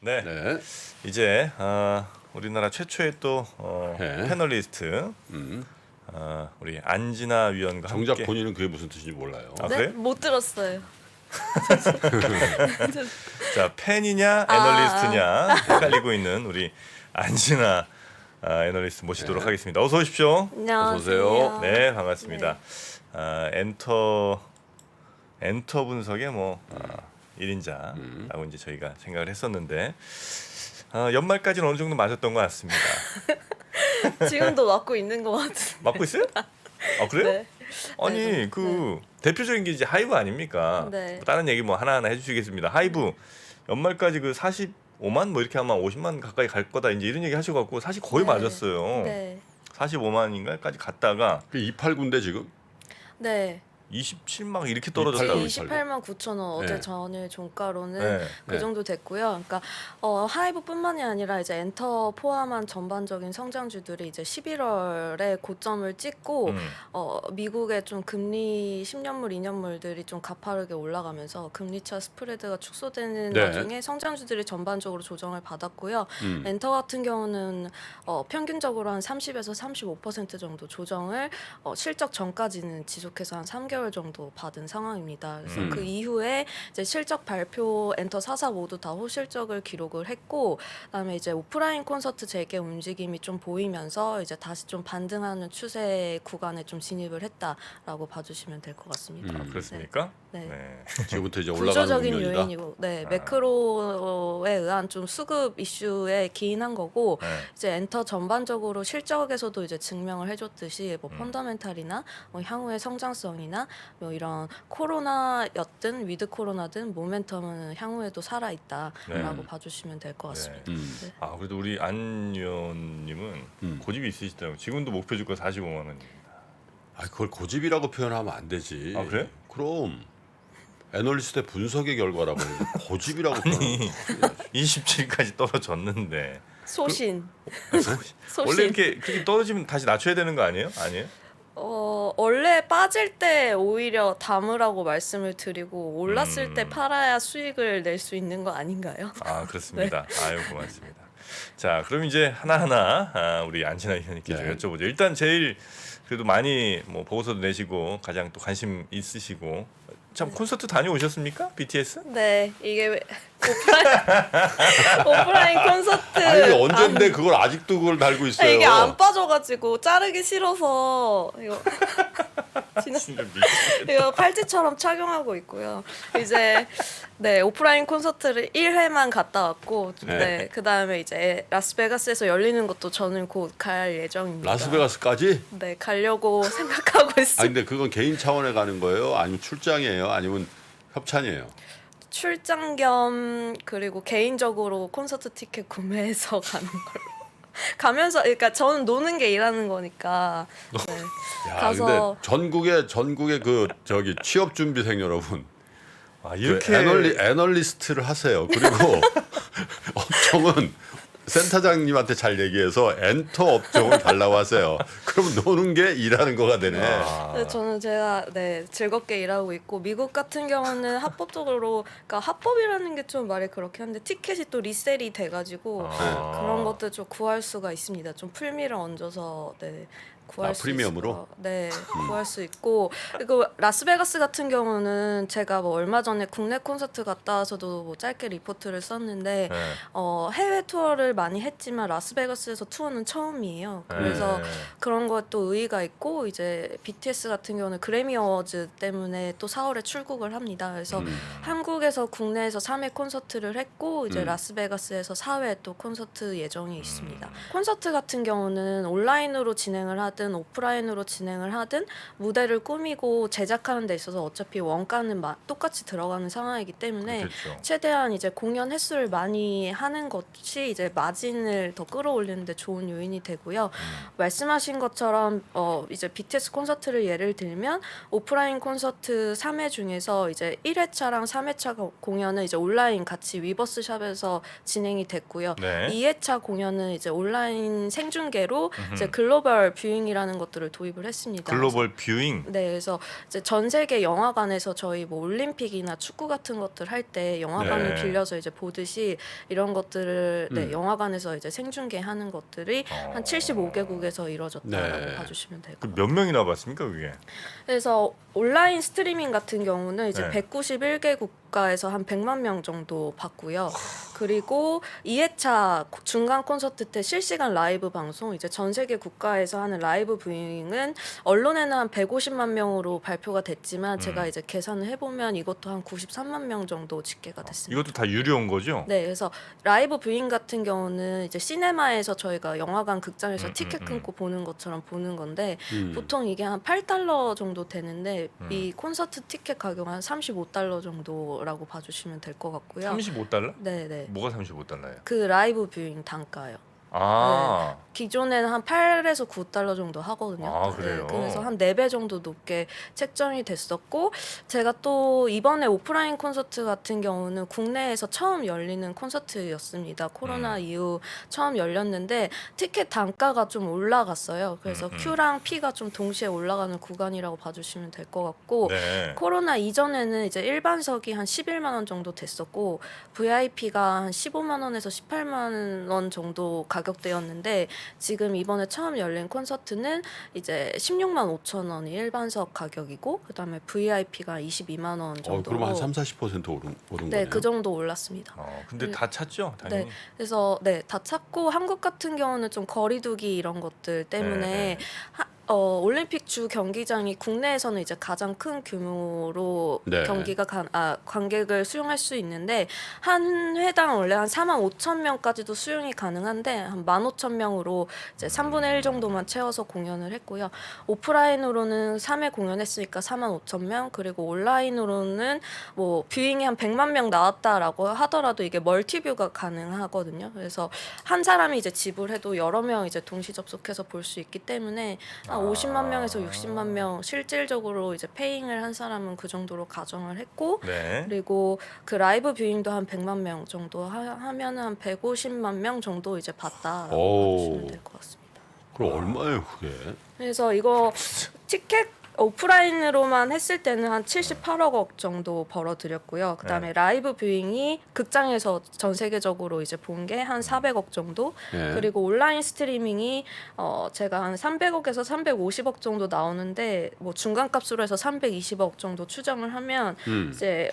네. 네. 이제 우리나라 최초의 또 네. 패널리스트 우리 안진아 위원과 정작 함께. 본인은 그게 무슨 뜻인지 몰라요. 아, 네? 그래요? 못 들었어요. 자, 팬이냐 애널리스트냐 헷갈리고 있는 우리 안진아 애널리스트 모시도록 네. 하겠습니다. 어서 오십시오. 안녕하세요. 오세요. 네, 반갑습니다. 엔터 분석의 뭐 1인자라고 이제 저희가 생각을 했었는데 연말까지는 어느 정도 맞았던 것 같습니다. 지금도 맡고 있는 것 같은데. 맞고 있어요? 아, 그래요? 네. 아니 네. 그 대표적인 게 이제 하이브 아닙니까? 네. 뭐 다른 얘기 뭐 하나하나 해주시겠습니다. 하이브 연말까지 그 45만 뭐 이렇게 하면 50만 가까이 갈 거다 이제 이런 얘기 하셔갖고 사실 거의 네. 맞았어요. 네. 45만인가까지 갔다가 그 28군데 지금. 네. 27만 이렇게 지금 떨어졌다고. 28만 9천 원 어제 네. 전일 종가로는 네. 그 네. 정도 됐고요. 그러니까 하이브뿐만이 아니라 이제 엔터 포함한 전반적인 성장주들이 이제 11월에 고점을 찍고 미국의 좀 금리 10년물, 2년물들이 좀 가파르게 올라가면서 금리차 스프레드가 축소되는 네. 와중에 성장주들이 전반적으로 조정을 받았고요. 음. 엔터 같은 경우는 평균적으로 한 30에서 35% 정도 조정을 실적 전까지는 지속해서 한 3개월 정도 받은 상황입니다. 그래서 그 이후에 이제 실적 발표 엔터 4사 모두 다 호실적을 기록을 했고, 그다음에 이제 오프라인 콘서트 재개 움직임이 좀 보이면서 이제 다시 좀 반등하는 추세 구간에 좀 진입을 했다라고 봐주시면 될 것 같습니다. 그렇습니까? 네. 지금부터 이제 올라가는 구조적인 국면이다. 요인이고, 네, 매크로에 의한 좀 수급 이슈에 기인한 거고, 네. 이제 엔터 전반적으로 실적에서도 이제 증명을 해줬듯이 뭐 펀더멘탈이나 뭐 향후의 성장성이나 뭐 이런 코로나였든 위드 코로나든 모멘텀은 향후에도 살아 있다라고 네. 봐주시면 될 것 같습니다. 네. 아 그래도 우리 안 의원님은 고집이 있으시더라고요. 지금도 목표 주가 45만 원입니다. 아, 그걸 고집이라고 표현하면 안 되지. 아, 그래요? 그럼 애널리스트의 분석의 결과라고 해야지. 고집이라고 표현하면 27까지 떨어졌는데 소신. 원래 이렇게 그렇게 떨어지면 다시 낮춰야 되는 거 아니에요? 아니에요? 원래 빠질 때 오히려 담으라고 말씀을 드리고 올랐을 때 팔아야 수익을 낼 수 있는 거 아닌가요? 아 그렇습니다. 아유 고맙습니다. 자 그럼 이제 하나하나 우리 안진아 의원님께 좀 네. 여쭤보죠. 일단 제일 그래도 많이 뭐 보고서도 내시고 가장 또 관심 있으시고 참 콘서트 다녀오셨습니까? BTS? 네, 이게 오프라인 콘서트. 아니 이게 언젠데 그걸 아직도 그걸 달고 있어요. 이게 안 빠져가지고 자르기 싫어서 이거 진짜 미치겠다. 이거 팔찌처럼 착용하고 있고요. 이제 네 오프라인 콘서트를 1회만 갔다 왔고, 네. 네 그다음에 이제 라스베가스에서 열리는 것도 저는 곧 갈 예정입니다. 라스베가스까지? 네 가려고 생각하고 아 있습니다. 근데 그건 개인 차원에 가는 거예요? 아니면 출장이에요? 아니면 협찬이에요? 출장 겸 그리고 개인적으로 콘서트 티켓 구매해서 가는 걸로. 가면서 그러니까 저는 노는 게 일하는 거니까. 네. 야, 가서 근데 전국의 그 저기 취업 준비생 여러분 아 이렇게 이렇게 애널리스트를 하세요. 그리고 업종은 센터장님한테 잘 얘기해서 엔터 업종을 달라고 하세요. 그럼 노는 게 일하는 거가 되네. 네, 저는 제가 네 즐겁게 일하고 있고, 미국 같은 경우는 합법적으로, 그러니까 합법이라는 게 좀 말이 그렇게 한데 티켓이 또 리셀이 돼가지고 그런 것들 좀 구할 수가 있습니다. 좀 풀미를 얹어서 네 구할 수 프리미엄으로? 있어요. 네 구할 수 있고, 그리고 라스베가스 같은 경우는 제가 뭐 얼마 전에 국내 콘서트 갔다 와서도 뭐 짧게 리포트를 썼는데 네. 해외 투어를 많이 했지만 라스베가스에서 투어는 처음이에요. 그래서 네. 그런 것도 의의가 있고, 이제 BTS 같은 경우는 그래미 어워즈 때문에 또 4월에 출국을 합니다. 그래서 한국에서 국내에서 3회 콘서트를 했고, 이제 라스베가스에서 4회 또 콘서트 예정이 있습니다. 콘서트 같은 경우는 온라인으로 진행을 하든 오프라인으로 진행을 하든 무대를 꾸미고 제작하는 데 있어서 어차피 원가는 똑같이 들어가는 상황이기 때문에 그렇겠죠. 최대한 이제 공연 횟수를 많이 하는 것이 이제 마진을 더 끌어올리는 데 좋은 요인이 되고요. 말씀하신 것처럼 이제 BTS 콘서트를 예를 들면 오프라인 콘서트 3회 중에서 이제 1회차랑 3회차 공연은 이제 온라인 같이 위버스 샵에서 진행이 됐고요. 네. 2회차 공연은 이제 온라인 생중계로 이제 글로벌 뷰잉 뷰잉이라는 것들을 도입을 했습니다. 글로벌 뷰잉. 네, 그래서 이제 전 세계 영화관에서 저희 뭐 올림픽이나 축구 같은 것들 할 때 영화관을 네. 빌려서 이제 보듯이 이런 것들을 네, 영화관에서 이제 생중계하는 것들이 한 75개국에서 이루어졌다라고 네. 봐주시면 될 것 그 같아요. 몇 명이나 봤습니까 그게? 그래서 온라인 스트리밍 같은 경우는 이제 네. 191개 국가에서 한 100만 명 정도 봤고요. 그리고 2회차 중간 콘서트 때 실시간 라이브 방송 이제 전 세계 국가에서 하는 라이브 뷰잉은 언론에는 한 150만 명으로 발표가 됐지만 제가 이제 계산을 해보면 이것도 한 93만 명 정도 집계가 됐습니다. 이것도 다 유료인 거죠? 네, 그래서 라이브 뷰잉 같은 경우는 이제 시네마에서 저희가 영화관 극장에서 티켓 끊고 보는 것처럼 보는 건데 보통 이게 한 8달러 정도 되는데 이 콘서트 티켓 가격은 한 35달러 정도라고 봐주시면 될 것 같고요. 35달러? 네, 네. 뭐가 35달러예요? 그 라이브 뷰잉 단가요. 아, 기존에는 한 8에서 9달러 정도 하거든요. 아, 그래요? 그래서 한 4배 정도 높게 책정이 됐었고 제가 또 이번에 오프라인 콘서트 같은 경우는 국내에서 처음 열리는 콘서트였습니다. 코로나 이후 처음 열렸는데 티켓 단가가 좀 올라갔어요. 그래서 Q랑 P가 좀 동시에 올라가는 구간이라고 봐주시면 될 것 같고 네. 코로나 이전에는 이제 일반석이 한 11만 원 정도 됐었고 VIP가 한 15만 원에서 18만 원 정도 가격대였는데 지금 이번에 처음 열린 콘서트는 이제 16만 5천 원이 일반석 가격이고 그다음에 VIP가 22만 원 정도. 그럼 한 30-40% 오른 네, 거네요. 그 정도 올랐습니다. 근데 네. 다 찼죠, 당연히. 네, 그래서 네, 다 찾고 한국 같은 경우는 좀 거리두기 이런 것들 때문에 네. 올림픽 주 경기장이 국내에서는 이제 가장 큰 규모로 네. 경기가 관객을 수용할 수 있는데 한 회당 원래 한 4만 5천 명까지도 수용이 가능한데 한 15,000명으로 이제 3분의 1 정도만 채워서 공연을 했고요. 오프라인으로는 3회 공연했으니까 4만 5천 명 그리고 온라인으로는 뭐 뷰잉이 한 100만 명 나왔다라고 하더라도 이게 멀티뷰가 가능하거든요. 그래서 한 사람이 이제 지불해도 여러 명 이제 동시 접속해서 볼 수 있기 때문에 한 50만 명에서 60만 명 실질적으로 이제 페잉을 한 사람은 그 정도로 가정을 했고 네. 그리고 그 라이브 뷰잉도 한 100만 명 정도 하면 한 150만 명 정도 이제 봤다라고 오. 보시면 될 것 같습니다. 그럼 얼마예요, 그게? 그래서 이거 티켓 오프라인으로만 했을 때는 한 78억 원 정도 벌어들였고요. 그다음에 네. 라이브 뷰잉이 극장에서 전 세계적으로 이제 본 게 한 400억 정도. 네. 그리고 온라인 스트리밍이 제가 한 300억에서 350억 정도 나오는데 뭐 중간값으로 해서 320억 정도 추정을 하면 이제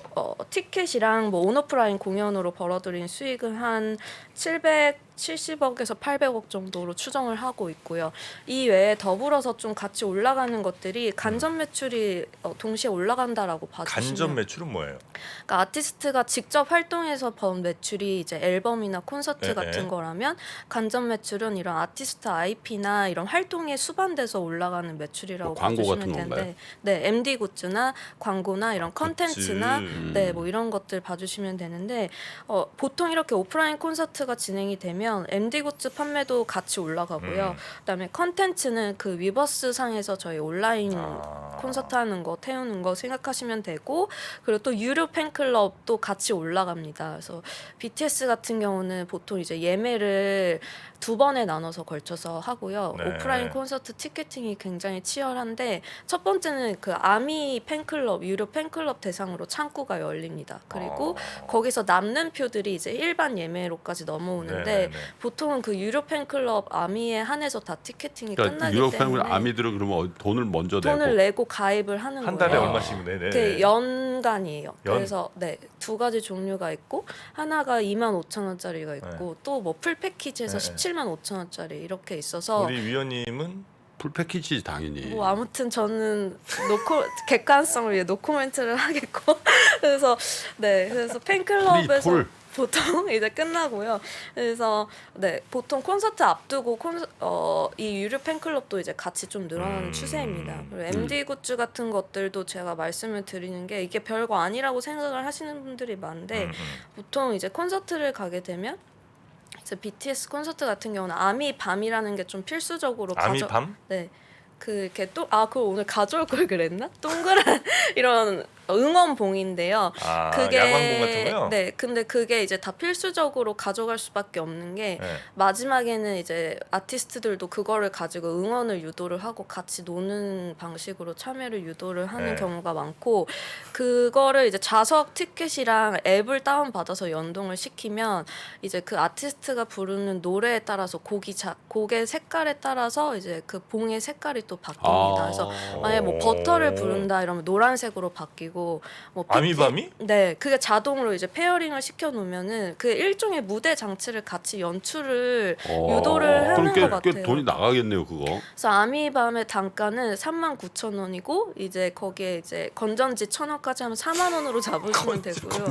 티켓이랑 뭐 온오프라인 공연으로 벌어들인 수익은 한 770억에서 800억 정도로 추정을 하고 있고요. 이 외에 더불어서 좀 같이 올라가는 것들이 간접 매출이 동시에 올라간다라고 봐주시면 간접 매출은 뭐예요? 그러니까 아티스트가 직접 활동해서 번 매출이 이제 앨범이나 콘서트 네, 같은 네. 거라면 간접 매출은 이런 아티스트 IP나 이런 활동에 수반돼서 올라가는 매출이라고 뭐 광고 봐주시면 같은 되는데 건가요? 네, MD 굿즈나 광고나 이런 컨텐츠나 굿즈. 네, 뭐 이런 것들 봐주시면 되는데 보통 이렇게 오프라인 콘서트가 진행이 되면 MD 굿즈 판매도 같이 올라가고요. 그다음에 컨텐츠는 그 위버스 상에서 저희 온라인 콘서트 하는 거 태우는 거 생각하시면 되고 그리고 또 유료 팬클럽도 같이 올라갑니다. 그래서 BTS 같은 경우는 보통 이제 예매를 2번에 나눠서 걸쳐서 하고요. 네. 오프라인 콘서트 티켓팅이 굉장히 치열한데 첫 번째는 그 아미 팬클럽 유료 팬클럽 대상으로 창구가 열립니다. 그리고 거기서 남는 표들이 이제 일반 예매로까지 넘어오는데 네네네. 보통은 그 유료 팬클럽 아미에 한해서 다 티켓팅이 그러니까 끝나기 유럽 때문에 팬들 아미들은 그러면 돈을 먼저 돈을 내고 내고 가입을 하는 한 거예요. 달에 얼마씩 네네. 그게 연간이에요. 연? 그래서 네, 두 가지 종류가 있고 하나가 25,000원짜리가 있고 또 뭐 풀 패키지에서 네. 175,000원짜리 이렇게 있어서 우리 위원님은 풀 패키지 당연히. 뭐 아무튼 저는 객관성을 위해 노코멘트를 하겠고 그래서 네, 그래서 팬클럽에서 풀. 보통 이제 끝나고요. 그래서 네, 보통 콘서트 앞두고 이 유료 팬클럽도 이제 같이 좀 늘어나는 추세입니다. 그리고 MD 굿즈 같은 것들도 제가 말씀을 드리는 게 이게 별거 아니라고 생각을 하시는 분들이 많은데 보통 이제 콘서트를 가게 되면 이제 BTS 콘서트 같은 경우는 아미 밤이라는 게 좀 필수적으로 아미밤? 네. 그 이렇게 그걸 오늘 가져올 걸 그랬나? 동그란 이런 응원봉인데요. 아, 야광봉 같은 거요? 네, 근데 그게 이제 다 필수적으로 가져갈 수밖에 없는 게 네. 마지막에는 이제 아티스트들도 그거를 가지고 응원을 유도를 하고 같이 노는 방식으로 참여를 유도를 하는 네. 경우가 많고 그거를 이제 좌석 티켓이랑 앱을 다운 받아서 연동을 시키면 이제 그 아티스트가 부르는 노래에 따라서 곡의 색깔에 따라서 이제 그 봉의 색깔이 또 바뀝니다. 그래서 만약에 뭐 버터를 부른다 이러면 노란색으로 바뀌고 뭐 아미밤이? 네, 그게 자동으로 이제 페어링을 시켜 놓으면은 그 일종의 무대 장치를 같이 연출을 유도를 하는 그럼 것 꽤 같아요. 돈이 나가겠네요, 그거. 그래서 아미밤의 단가는 39,000원이고 이제 거기에 이제 건전지 1,000원까지 하면 4만 원으로 잡으시면 되고요.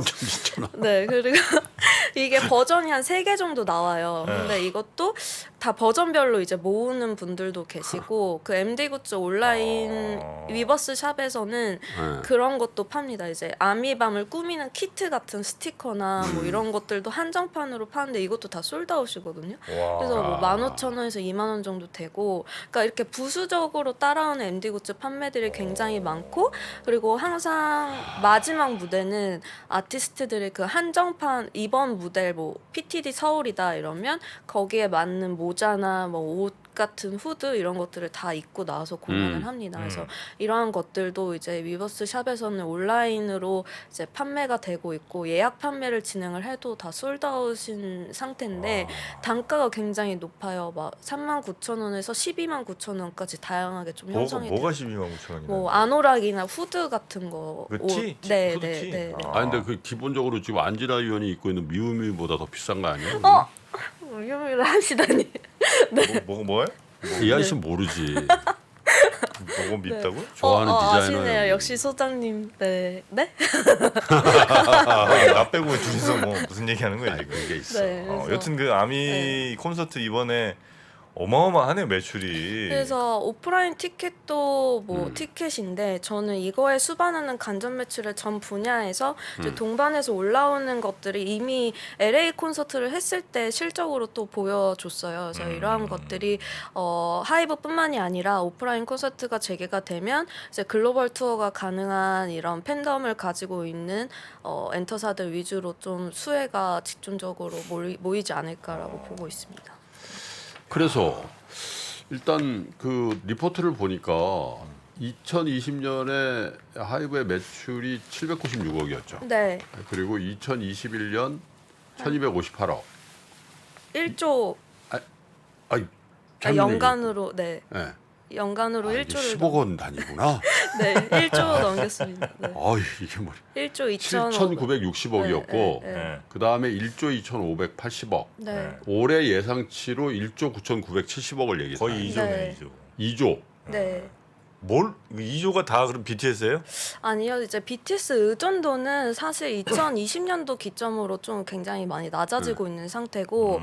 네, 그리고 이게 버전이 한 3개 정도 나와요. 근데 이것도 다 버전별로 이제 모으는 분들도 계시고 그 MD 굿즈 온라인 위버스 샵에서는 네. 그런 것도 팝니다. 이제 아미밤을 꾸미는 키트 같은 스티커나 뭐 이런 것들도 한정판으로 파는데 이것도 다 솔드아웃이거든요. 그래서 뭐 15,000원에서 2만 원 정도 되고, 그러니까 이렇게 부수적으로 따라오는 MD 굿즈 판매들이 굉장히 많고, 그리고 항상 마지막 무대는 아티스트들이 그 한정판 이번 무대 뭐 PTD 서울이다 이러면 거기에 맞는 모자나 뭐 옷 같은 후드 이런 것들을 다 입고 나와서 공연을 합니다. 그래서 이러한 것들도 이제 위버스 샵에서는 온라인으로 이제 판매가 되고 있고 예약 판매를 진행을 해도 다 솔드아웃인 상태인데 단가가 굉장히 높아요. 막 39,000원에서 129,000원까지 다양하게 좀 형성이 뭐가 돼요. 129,000원이나? 뭐 아노락이나 후드 같은 거. 그 티? 네, 후드 네, 티? 네. 아 근데 그 기본적으로 지금 안지라 위원이 입고 있는 미우미우보다 더 비싼 거 아니에요? 유명을 하시다니. 뭐예요? 이 아저씨 모르지. 뭐가 밉다고? 좋아하는 디자이너. 아시네요. 역시 소장님. 네. 네? 나 빼고 둘이서 뭐 무슨 얘기하는 거야 지금? 그게 있어. 네. 그래서- 여튼 그 아미 콘서트 이번에 어마어마하네요 매출이. 그래서 오프라인 티켓도 뭐 티켓인데 저는 이거에 수반하는 간접 매출의 전 분야에서 이제 동반해서 올라오는 것들이 이미 LA 콘서트를 했을 때 실적으로 또 보여줬어요. 그래서 이러한 것들이 하이브뿐만이 아니라 오프라인 콘서트가 재개가 되면 이제 글로벌 투어가 가능한 이런 팬덤을 가지고 있는 엔터사들 위주로 좀 수혜가 집중적으로 모이지 않을까라고 보고 있습니다. 그래서 일단 그 리포트를 보니까 2020년에 하이브의 매출이 796억이었죠. 네, 그리고 2021년 1,258억. 1조 아이, 연간으로 네. 네. 연간으로 1조를 10억 원 단위구나. 네, 1조 넘겼습니다. 네. 아이 이게 뭐 1조 2천 7,960억이었고 네. 그 다음에 1조 2,580억. 네. 올해 예상치로 1조 9,970억을 얘기했어요. 거의 2조네 네. 2조. 2조. 네. 뭘 2조가 다 그럼 BTS예요? 아니요, 이제 BTS 의존도는 사실 2020년도 기점으로 좀 굉장히 많이 낮아지고 있는 상태고,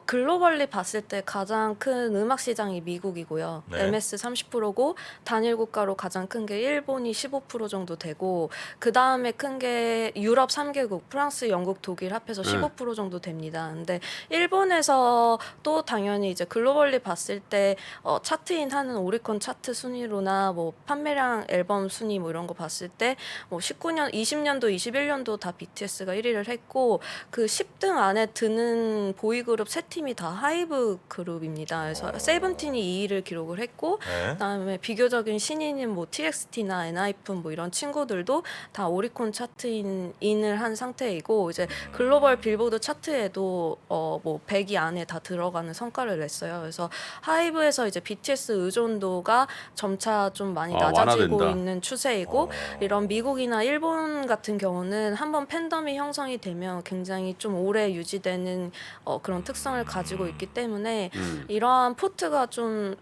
글로벌리 봤을 때 가장 큰 음악 시장이 미국이고요. 네. MS 30%고 단일 국가로 가장 큰 게 일본이 15% 정도 되고, 그 다음에 큰 게 유럽 3개국 프랑스, 영국, 독일 합해서 15% 정도 됩니다. 근데 일본에서 또 당연히 이제 글로벌리 봤을 때 차트인 하는 오리콘 차트 순위로나 뭐 판매량 앨범 순위 뭐 이런 거 봤을 때 뭐 19년, 20년도, 21년도 다 BTS가 1위를 했고 그 10등 안에 드는 보이그룹 세 팀이 다 하이브 그룹입니다. 그래서 세븐틴이 2위를 기록을 했고 네. 그다음에 비교적인 신인인 뭐 TXT나 엔하이픈 뭐 이런 친구들도 다 오리콘 차트인을 한 상태이고 이제 글로벌 빌보드 차트에도 뭐 100위 안에 다 들어가는 성과를 냈어요. 그래서 하이브에서 이제 BTS 의존도가 점차 좀 많이 낮아지고 완화된다. 있는 추세이고 이런 미국이나 일본 같은 경우는 한번 팬덤이 형성이 되면 굉장히 좀 오래 유지되는 그런 특성을 가지고 있기 때문에 이러한 포트가 좀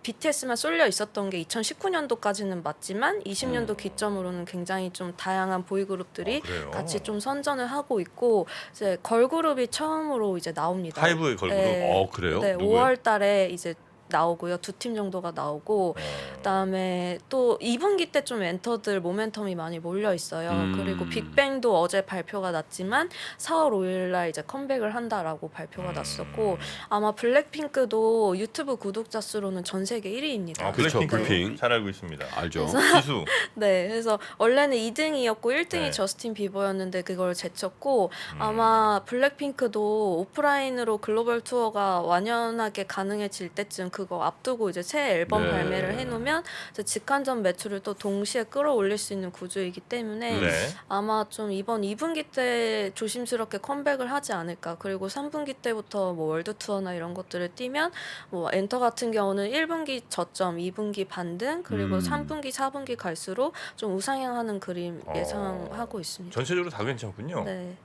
BTS만 쏠려 있었던 게 2019년도까지는 맞지만 20년도 기점으로는 굉장히 좀 다양한 보이그룹들이 그래요? 같이 좀 선전을 하고 있고 이제 걸그룹이 처음으로 이제 나옵니다. 하이브의 걸그룹? 네. 그래요? 네, 누구예요? 5월달에 이제 나오고요. 2팀 정도가 나오고 그다음에 또 2분기 때 좀 엔터들 모멘텀이 많이 몰려 있어요. 그리고 빅뱅도 어제 발표가 났지만 4월 5일 날 이제 컴백을 한다라고 발표가 났었고 아마 블랙핑크도 유튜브 구독자 수로는 전 세계 1위입니다. 아, 그렇죠. 블랙핑크 블핑. 잘 알고 있습니다. 알죠. 지수. 네, 그래서 원래는 2등이었고 1등이 네. 저스틴 비버였는데 그걸 제쳤고 아마 블랙핑크도 오프라인으로 글로벌 투어가 완연하게 가능해질 때쯤 그거 앞두고 이제 새 앨범 네. 발매를 해놓으면 이제 직관점 매출을 또 동시에 끌어올릴 수 있는 구조이기 때문에 네. 아마 좀 이번 2분기 때 조심스럽게 컴백을 하지 않을까. 그리고 3분기 때부터 뭐 월드 투어나 이런 것들을 뛰면 뭐 엔터 같은 경우는 1분기 저점, 2분기 반등, 그리고 3분기, 4분기 갈수록 좀 우상향하는 그림 예상하고 있습니다. 전체적으로 다 괜찮군요. 네.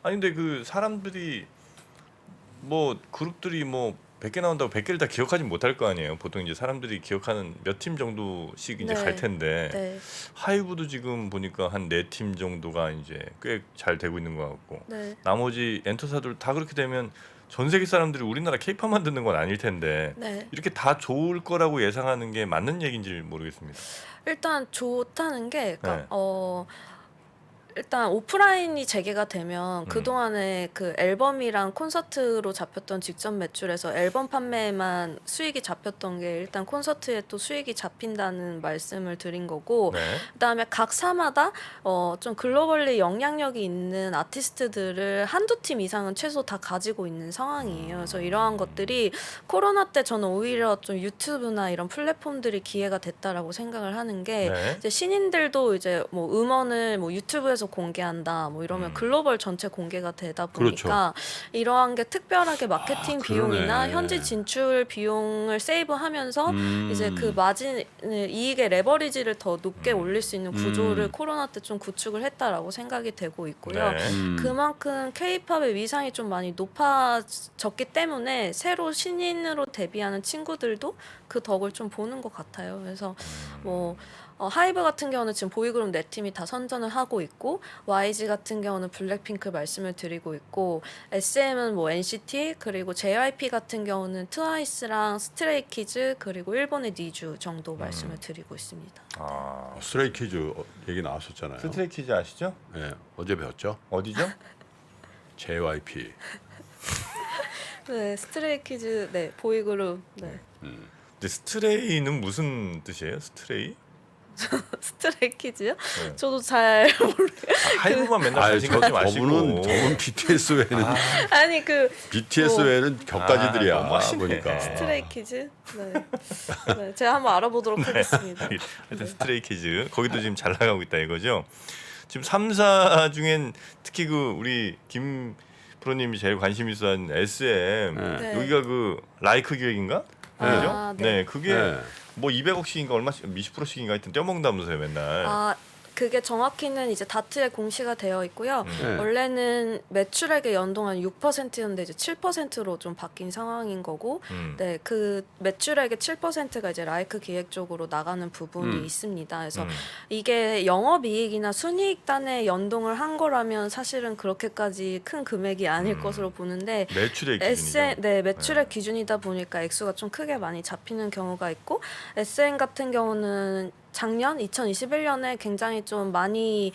아니 근데 그 사람들이 뭐 그룹들이 뭐 100개 나온다고 100개를 다 기억하지 못할 거 아니에요. 보통 이제 사람들이 기억하는 몇 팀 정도씩 이제 네. 갈 텐데 네. 하이브도 지금 보니까 한 4팀 정도가 이제 꽤 잘 되고 있는 것 같고 네. 나머지 엔터사들 다 그렇게 되면 전 세계 사람들이 우리나라 케이팝만 듣는 건 아닐 텐데 네. 이렇게 다 좋을 거라고 예상하는 게 맞는 얘기인지 모르겠습니다. 일단 좋다는 게 그러니까 네. 일단 오프라인이 재개가 되면 그동안에 그 앨범이랑 콘서트로 잡혔던 직전 매출에서 앨범 판매에만 수익이 잡혔던 게 일단 콘서트에 또 수익이 잡힌다는 말씀을 드린 거고 네. 그다음에 각 사마다 좀 글로벌리 영향력이 있는 아티스트들을 한두 팀 이상은 최소 다 가지고 있는 상황이에요. 그래서 이러한 것들이 코로나 때 저는 오히려 좀 유튜브나 이런 플랫폼들이 기회가 됐다라고 생각을 하는 게 네. 이제 신인들도 이제 뭐 음원을 뭐 유튜브에서 공개한다 뭐 이러면 글로벌 전체 공개가 되다 보니까 이러한 게 특별하게 마케팅 비용이나 현지 진출 비용을 세이브하면서 이제 그 마진 이익의 레버리지를 더 높게 올릴 수 있는 구조를 코로나 때 좀 구축을 했다라고 생각이 되고 있고요. 네. 그만큼 K-팝의 위상이 좀 많이 높아졌기 때문에 새로 신인으로 데뷔하는 친구들도 그 덕을 좀 보는 것 같아요. 그래서 뭐 하이브 같은 경우는 지금 보이그룹 4팀이 다 선전을 하고 있고 YG 같은 경우는 블랙핑크 말씀을 드리고 있고 SM은 뭐 NCT 그리고 JYP 같은 경우는 트와이스랑 스트레이키즈 그리고 일본의 니쥬 정도 말씀을 드리고 있습니다. 아, 스트레이키즈 얘기 나왔었잖아요. 스트레이키즈 아시죠? 네, 어제 배웠죠. 어디죠? JYP. 네, 스트레이키즈 네 보이그룹 네. 근데 스트레이는 무슨 뜻이에요? 스트레이? 스트레이키즈요? 네. 저도 잘 모르겠어요. 하이브만 맨날 아니, 관심 갖지 마시고. 저분 BTS 외에는 아니 그 BTS 뭐- 외에는 격가지들이야. 너무하시네. 보니까. 스트레이키즈? 네. 네. 제가 한번 알아보도록 하겠습니다. 하여튼 스트레이키즈 거기도 지금 잘 나가고 있다 이거죠. 지금 3사 중엔 특히 그 우리 김 프로님이 제일 관심 있어하는 SM 네. 여기가 그 라이크 기획인가? 아, 그죠? 네. 네, 그게 네. 뭐 200억씩인가 얼마씩 20%씩인가 하여튼 떼먹는다면서요 맨날. 아 그게 정확히는 이제 다트에 공시가 되어 있고요. 네. 원래는 매출액의 연동한 6%였는데 이제 7%로 좀 바뀐 상황인 거고, 네, 그 매출액의 7%가 이제 라이크 기획 쪽으로 나가는 부분이 있습니다. 그래서 이게 영업이익이나 순이익단에 연동을 한 거라면 사실은 그렇게까지 큰 금액이 아닐 것으로 보는데 매출액 기준이죠. 네, 매출액 기준이다 보니까 액수가 좀 크게 많이 잡히는 경우가 있고 SM 같은 경우는 작년 2021년에 굉장히 좀 많이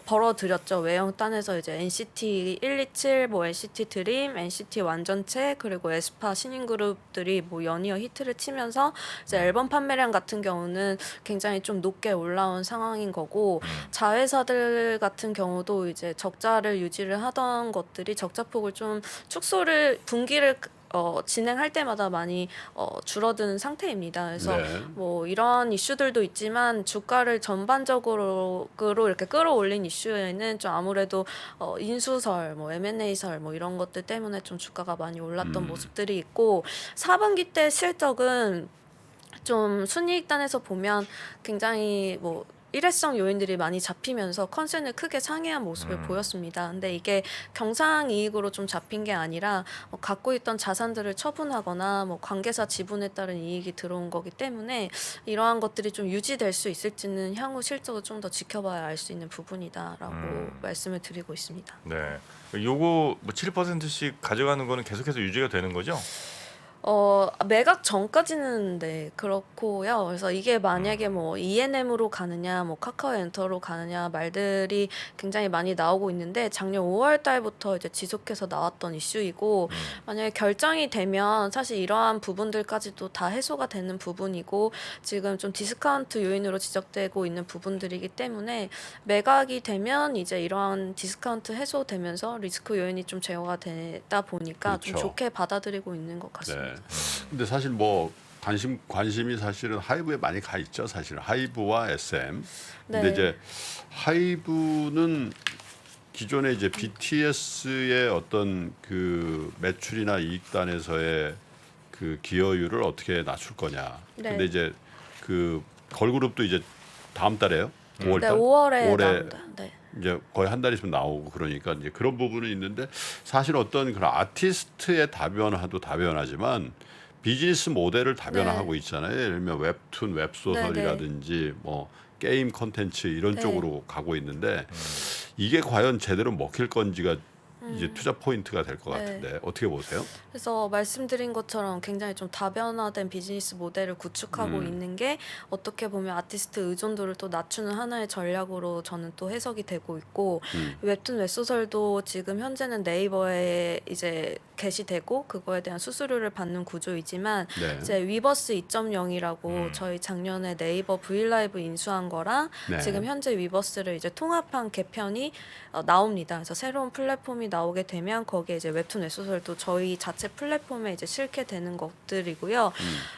벌어들였죠. 외형 단에서 이제 NCT 127, 뭐 NCT 드림, NCT 완전체 그리고 에스파 신인 그룹들이 뭐 연이어 히트를 치면서 이제 앨범 판매량 같은 경우는 굉장히 좀 높게 올라온 상황인 거고 자회사들 같은 경우도 이제 적자를 유지를 하던 것들이 적자폭을 좀 축소를 분기를 진행할 때마다 많이 줄어드는 상태입니다. 그래서 네. 뭐 이런 이슈들도 있지만 주가를 전반적으로 이렇게 끌어올린 이슈에는 좀 아무래도 인수설, 뭐 M&A설 뭐 이런 것들 때문에 좀 주가가 많이 올랐던 모습들이 있고 4분기 때 실적은 좀 순이익단에서 보면 굉장히 뭐 일회성 요인들이 많이 잡히면서 컨센을 크게 상회한 모습을 보였습니다. 근데 이게 경상이익으로 좀 잡힌 게 아니라 갖고 있던 자산들을 처분하거나 뭐 관계사 지분에 따른 이익이 들어온 거기 때문에 이러한 것들이 좀 유지될 수 있을지는 향후 실적을 좀 더 지켜봐야 알 수 있는 부분이다라고 말씀을 드리고 있습니다. 네. 요거 뭐 7%씩 가져가는 거는 계속해서 유지가 되는 거죠? 매각 전까지는 네 그렇고요. 그래서 이게 만약에 뭐 ENM으로 가느냐, 뭐 카카오 엔터로 가느냐 말들이 굉장히 많이 나오고 있는데 작년 5월 달부터 이제 지속해서 나왔던 이슈이고 만약에 결정이 되면 사실 이러한 부분들까지도 다 해소가 되는 부분이고 지금 좀 디스카운트 요인으로 지적되고 있는 부분들이기 때문에 매각이 되면 이제 이러한 디스카운트 해소되면서 리스크 요인이 좀 제어가 되다 보니까 좀 그렇죠. 좋게 받아들이고 있는 것 같습니다. 네. 근데 사실 뭐 관심이 사실은 하이브에 많이 가 있죠. 사실 하이브와 SM. 근데 네. 이제 하이브는 기존에 이제 BTS의 어떤 그 매출이나 이익단에서의 그 기여율을 어떻게 낮출 거냐. 네. 근데 이제 그 걸그룹도 이제 다음 달에요. 5월 네, 달. 5월에 올해 나온다. 네. 이제 거의 한 달 있으면 나오고 그러니까 이제 그런 부분은 있는데 사실 어떤 그런 아티스트의 다변화도 다변화지만 비즈니스 모델을 다변화하고 있잖아요. 예를 들면 웹툰, 웹소설이라든지 뭐 게임 콘텐츠 이런 네. 쪽으로 가고 있는데 이게 과연 제대로 먹힐 건지가 이제 투자 포인트가 될 것 네. 같은데 어떻게 보세요? 그래서 말씀드린 것처럼 굉장히 좀 다변화된 비즈니스 모델을 구축하고 있는 게 어떻게 보면 아티스트 의존도를 또 낮추는 하나의 전략으로 저는 또 해석이 되고 있고 웹툰 웹소설도 지금 현재는 네이버에 이제 게시되고 그거에 대한 수수료를 받는 구조이지만 네. 이제 위버스 2.0이라고 저희 작년에 네이버 브이라이브 인수한 거랑 네. 지금 현재 위버스를 이제 통합한 개편이 나옵니다. 그래서 새로운 플랫폼이 나오게 되면 거기에 이제 웹툰 웹소설도 저희 자체 플랫폼에 이제 실게 되는 것들이고요.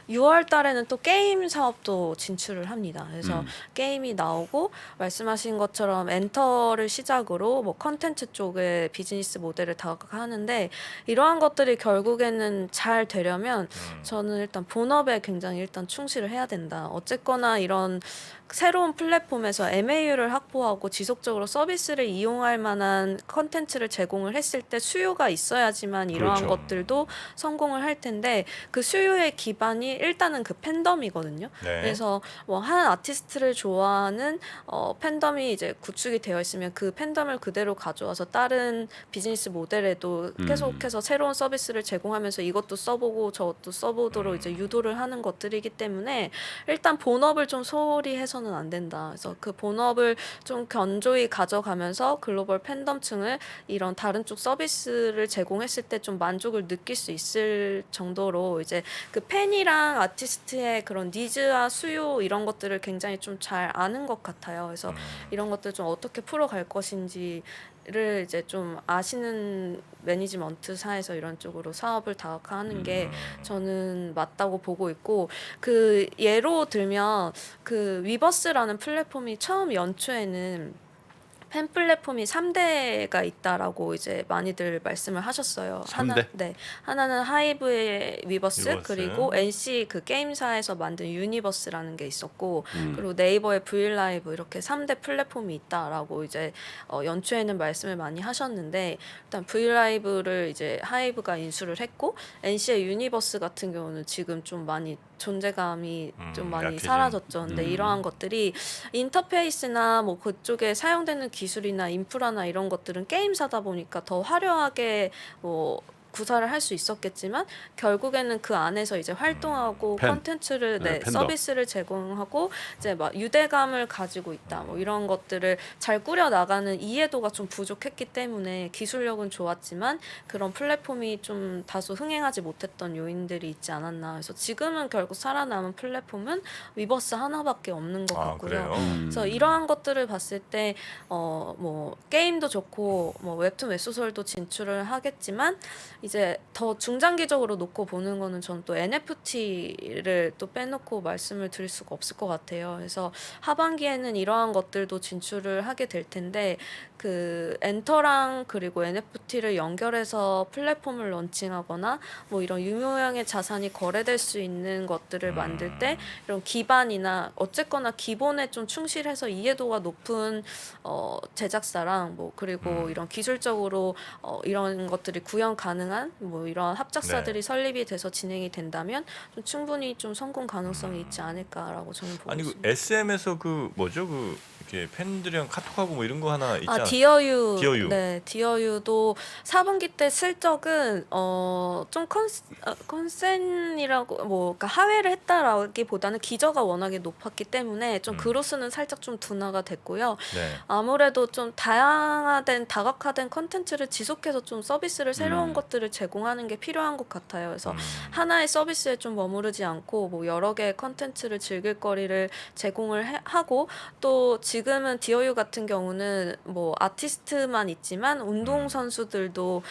6월 달에는 또 게임 사업도 진출을 합니다. 그래서 게임이 나오고 말씀하신 것처럼 엔터를 시작으로 뭐 컨텐츠 쪽의 비즈니스 모델을 다각화하는데 이러한 것들이 결국에는 잘 되려면 저는 일단 본업에 굉장히 일단 충실을 해야 된다. 어쨌거나 이런 새로운 플랫폼에서 MAU를 확보하고 지속적으로 서비스를 이용할 만한 컨텐츠를 제공을 했을 때 수요가 있어야지만 이러한 그렇죠. 것들도 성공을 할 텐데 그 수요의 기반이 일단은 그 팬덤이거든요. 네. 그래서 뭐 한 아티스트를 좋아하는 팬덤이 이제 구축이 되어 있으면 그 팬덤을 그대로 가져와서 다른 비즈니스 모델에도 계속해서 새로운 서비스를 제공하면서 이것도 써보고 저것도 써보도록 이제 유도를 하는 것들이기 때문에 일단 본업을 좀 소홀히 해서는 안 된다. 그래서 그 본업을 좀 견조히 가져가면서 글로벌 팬덤층을 이런 다른 쪽 서비스를 제공했을 때 좀 만족을 느낄 수 있을 정도로 이제 그 팬이랑 아티스트의 그런 니즈와 수요 이런 것들을 굉장히 좀 잘 아는 것 같아요. 그래서 이런 것들 좀 어떻게 풀어갈 것인지를 이제 좀 아시는 매니지먼트사에서 이런 쪽으로 사업을 다각화하는 게 저는 맞다고 보고 있고 그 예로 들면 그 위버스라는 플랫폼이 처음 연초에는 팬 플랫폼이 3대가 있다라고 이제 많이들 말씀을 하셨어요. 3대? 하나는 하이브의 위버스, 위버스. 그리고 NC 그 게임사에서 만든 유니버스라는 게 있었고 그리고 네이버의 브이라이브 이렇게 3대 플랫폼이 있다라고 이제 연초에는 말씀을 많이 하셨는데 일단 브이라이브를 이제 하이브가 인수를 했고 NC의 유니버스 같은 경우는 지금 좀 많이 존재감이 좀 많이 약해진. 사라졌죠. 근데 이러한 것들이 인터페이스나 뭐 그쪽에 사용되는 기술이나 인프라나 이런 것들은 게임사다 보니까 더 화려하게 뭐 구사를 할 수 있었겠지만 결국에는 그 안에서 이제 활동하고 팬. 컨텐츠를 네, 팬덤. 서비스를 제공하고 이제 막 유대감을 가지고 있다 뭐 이런 것들을 잘 꾸려 나가는 이해도가 좀 부족했기 때문에 기술력은 좋았지만 그런 플랫폼이 좀 다소 흥행하지 못했던 요인들이 있지 않았나. 그래서 지금은 결국 살아남은 플랫폼은 위버스 하나밖에 없는 것 아, 같고요. 그래요? 그래서 이러한 것들을 봤을 때 뭐 게임도 좋고 뭐 웹툰 웹소설도 진출을 하겠지만 이제 더 중장기적으로 놓고 보는 거는 저는 또 NFT를 또 빼놓고 말씀을 드릴 수가 없을 것 같아요. 그래서 하반기에는 이러한 것들도 진출을 하게 될 텐데 그 엔터랑 그리고 NFT를 연결해서 플랫폼을 런칭하거나 뭐 이런 유효형의 자산이 거래될 수 있는 것들을 만들 때 이런 기반이나 어쨌거나 기본에 좀 충실해서 이해도가 높은 제작사랑 뭐 그리고 이런 기술적으로 이런 것들이 구현 가능한 뭐 이런 합작사들이 설립이 돼서 진행이 된다면 좀 충분히 좀 성공 가능성이 있지 않을까라고 저는 보고 아니 그 있습니다. SM에서 그 뭐죠 그 이렇게 팬들이랑 카톡하고 뭐 이런 거 하나 있잖아. 디어유. 디어유. 네, 디어유도 4분기 때 실적은 좀 컨센이라고 뭐 그러니까 하회를 했다라기보다는 기저가 워낙에 높았기 때문에 좀 그로스는 살짝 좀 둔화가 됐고요. 네. 아무래도 좀 다양화된 다각화된 컨텐츠를 지속해서 좀 서비스를 새로운 것들을 제공하는 게 필요한 것 같아요. 그래서 하나의 서비스에 좀 머무르지 않고 뭐 여러 개의 컨텐츠를 즐길 거리를 제공을 하고 또 지금은 디어유 같은 경우는 뭐 아티스트만 있지만 운동 선수들도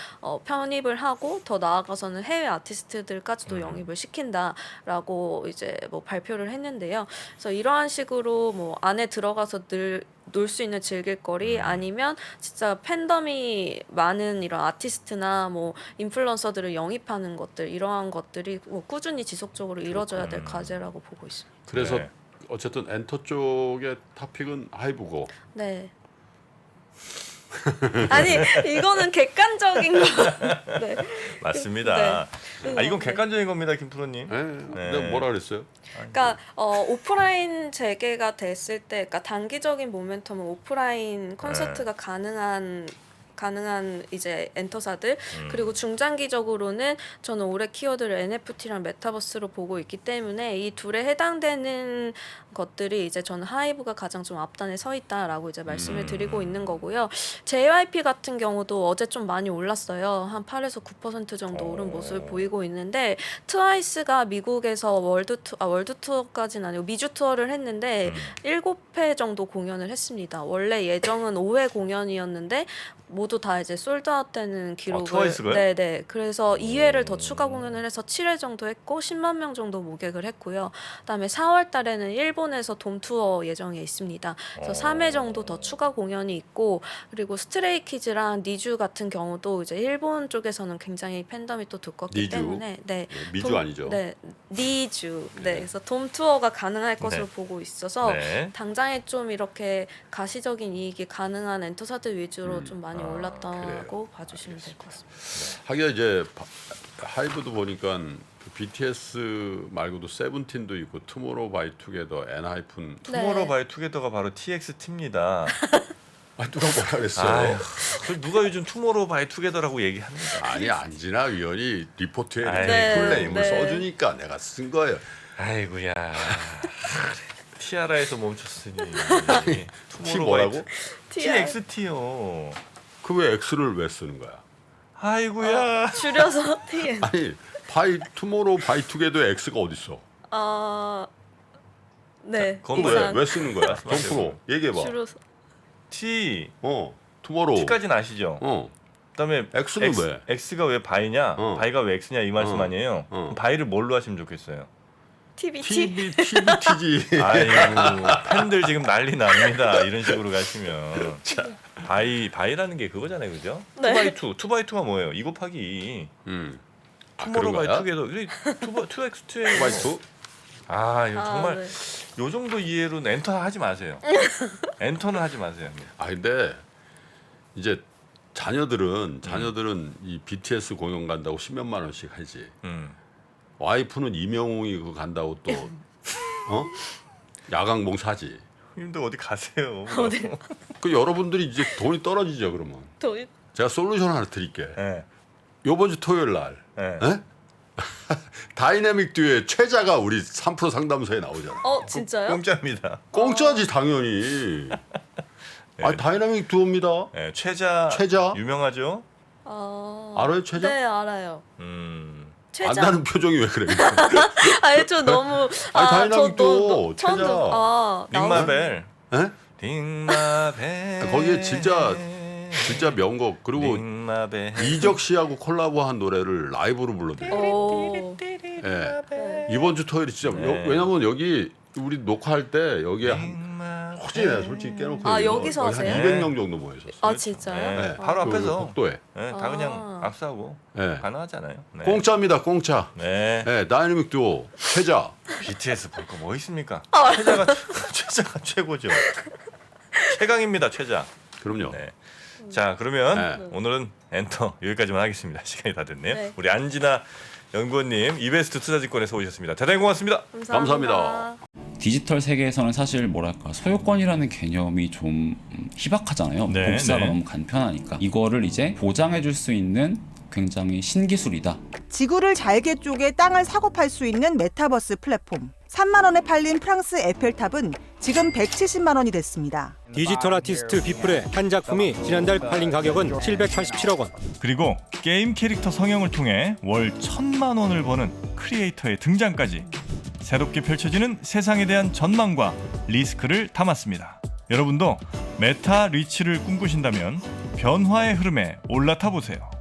편입을 하고 더 나아가서는 해외 아티스트들까지도 영입을 시킨다라고 이제 뭐 발표를 했는데요. 그래서 이러한 식으로 뭐 안에 들어가서 늘 놀 수 있는 즐길거리 아니면 진짜 팬덤이 많은 이런 아티스트나 뭐 인플루언서들을 영입하는 것들 이러한 것들이 뭐 꾸준히 지속적으로 이루어져야 될 과제라고 보고 있습니다. 그래서 네. 어쨌든 엔터 쪽의 탑픽은 하이브고. 네. 아니 이거는 객관적인 거. 네. 맞습니다. 네. 아 이건 네. 객관적인 겁니다, 김프로님. 네. 내가 뭐라 그랬어요? 그러니까 오프라인 재개가 됐을 때, 그러니까 단기적인 모멘텀은 오프라인 콘서트가 가능한 이제 엔터사들 그리고 중장기적으로는 저는 올해 키워드를 NFT랑 메타버스로 보고 있기 때문에 이 둘에 해당되는 것들이 이제 저는 하이브가 가장 좀 앞단에 서 있다라고 이제 말씀을 드리고 있는 거고요. JYP 같은 경우도 어제 좀 많이 올랐어요. 한 8에서 9% 정도 오른 모습을 보이고 있는데 트와이스가 미국에서 월드 투어까지는 아니고 미주 투어를 했는데 7회 정도 공연을 했습니다. 원래 예정은 5회 공연이었는데 모두 다 이제 솔드아웃되는 기록을 트와이스가요? 네네. 그래서 2회를 더 추가 공연을 해서 7회 정도 했고 10만 명 정도 모객을 했고요. 그다음에 4월 달에는 일본에서 돔 투어 예정에 있습니다. 그래서 3회 정도 더 추가 공연이 있고 그리고 스트레이키즈랑 니쥬 같은 경우도 이제 일본 쪽에서는 굉장히 팬덤이 또 두껍기 니쥬? 때문에 네. 미주 아니죠? 네. 니쥬. 네. 그래서 돔 투어가 가능할 것으로 보고 있어서 네. 당장에 좀 이렇게 가시적인 이익이 가능한 엔터사들 위주로 좀 많이 올랐다고 봐주시면 될 것 같습니다. 하기야 이제 하이브도 보니까 그 BTS 말고도 세븐틴도 있고 투모로우 바이 투게더, 엔하이픈. 투모로우 바이 투게더가 바로 TXT입니다. 아 누가 뭐라 그랬어? 아유, 그 누가 요즘 투모로우 바이 투게더라고 얘기합니다. 아니 안진아 위원이 리포트에 아이, 네, 풀네임을 네. 써주니까 내가 쓴 거예요. 아이고야. 티아라에서 멈췄으니. T 뭐라고? TXT요. 그 왜 X를 왜 쓰는 거야? 아이고야. 줄여서 TN. 아니 투모로우 바이 투게더에 X가 어디 있어? 네. 그건 왜 쓰는 거야? 동프로 얘기해봐. 줄여서. T 투모로우. T까지는 아시죠? 그다음에 X는 왜? X가 왜 바이냐? 바이가 왜 X냐 이 말씀 아니에요? 그럼 바이를 뭘로 하시면 좋겠어요? TBT. TBT지. 아이고 팬들 지금 난리 납니다. 이런 식으로 가시면 바이라는 게 그거잖아요, 그죠? 네. 2x2가 뭐예요? 2 곱하기 2. 투모로우 바이 거야? 투게더. 2x2에 바이 투? 아 이거 정말 네. 요 정도 이해로는 엔터 하지 마세요. 엔터는 하지 마세요. 아 근데 이제 자녀들은 이 BTS 공연 간다고 10몇만 원씩 하지. 와이프는 이명웅이 그거 간다고 또 야광봉 사지. 형님들 어디 가세요? 어디? 그 여러분들이 이제 돈이 떨어지죠 그러면. 돈. 제가 솔루션 하나 드릴게. 예. 요번 주 토요일 날 예. 다이내믹 듀오의 최자가 우리 3% 상담소에 나오잖아. 진짜요? 공짜입니다. 공짜지 당연히. 아 다이내믹 듀오입니다. 예, 최자 유명하죠? 알아요 최자? 네, 알아요. 최자. 안다는 표정이 왜 그래? 아니 저 너무 다이나믹 듀오 처음 최자. 들어. 링마벨. 에? 링마벨. 거기에 진짜 명곡 그리고 링마벨. 이적 씨하고 콜라보한 노래를 라이브로 불러드려요. 오. 예. 이번 주 토요일이 진짜 네. 왜냐면 여기 우리 녹화할 때 여기에 혹시 내가 링마벨. 솔직히 깨놓고 여기서 여기 한 하세요? 200명 정도 모였었어요. 진짜요? 네, 바로 그 앞에서. 복도에. 네, 다 그냥 압수하고 네. 가능하잖아요. 네. 공짜입니다. 공짜. 네. 네, 다이내믹 듀오 최자. BTS 볼 거 뭐 있습니까? 최자가 최고죠. 최강입니다, 최자. 그럼요. 네. 자, 그러면 네. 오늘은 엔터 여기까지만 하겠습니다. 시간이 다 됐네요. 네. 우리 안진아 연구원님 이베스트 투자증권에서 오셨습니다. 대단히 고맙습니다. 감사합니다. 디지털 세계에서는 사실 뭐랄까 소유권이라는 개념이 좀 희박하잖아요. 네, 복사가 네. 너무 간편하니까 이거를 이제 보장해줄 수 있는 굉장히 신기술이다. 지구를 잘게 쪼개 땅을 사고 팔 수 있는 메타버스 플랫폼. 3만 원에 팔린 프랑스 에펠탑은 지금 170만 원이 됐습니다. 디지털 아티스트 빗불의 한 작품이 지난달 팔린 가격은 787억 원. 그리고 게임 캐릭터 성형을 통해 월 1,000만 원을 버는 크리에이터의 등장까지 새롭게 펼쳐지는 세상에 대한 전망과 리스크를 담았습니다. 여러분도 메타 리치를 꿈꾸신다면 변화의 흐름에 올라타 보세요.